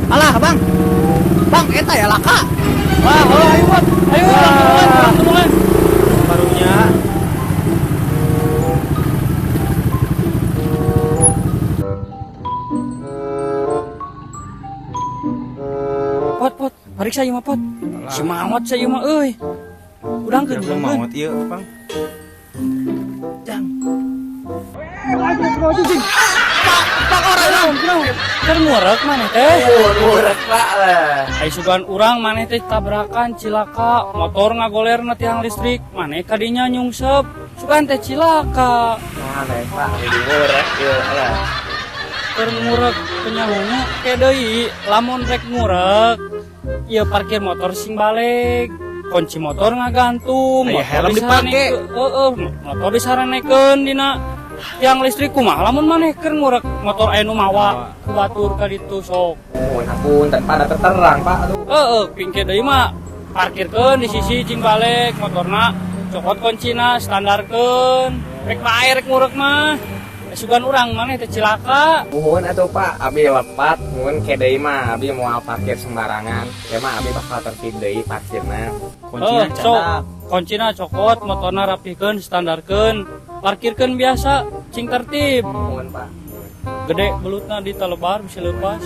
Alah, Bang. Bang, eta ya laka. Wah, ayo, Bang. Ayo, turun. Barunya Pot, periksa ieu mah, Pot. Semangat saya mah euy. Udangkeun, belum mau ieu, Bang. Jang. Pak orang keur ngurek maneh teh. Murek lah. Ai sugan urang maneh teh tabrakan cilaka, motor ngagolerna tiang listrik, maneh kadinya nyungsep. Sugan teh cilaka. Maneh, Pak, jadi murek ieu lah. Keur ngurek penyahunya ke deui, lamun rek ngurek. Ieu parkir motor sing balik. Kunci motor ngagantung, Aya helm dipake. Motor disaranekeun dina tiang listrik kumaha lamun maneh keur ngurek motor aya nu mawa ku batur ka ditu sok. Ampun, tanpa ada terang, Pak. Aduh. Pingke deui mah parkirkeun di sisi cing balik motorna copot kuncina standarkeun. Rek bae rek ngurek mah. Sugan urang maneh teh cilaka. Muhun atuh Pak, abi lepat, muhun kedai mah abi mau parkir sembarangan. Ya mah abi bakal tertib deui parkirna. Kuncinya candak. Kuncina copot, motorna rapihkeun, standarkeun, parkirkeun biasa, cing tertib. Muhun Pak. Gede belutna ditelebar bisa leupas.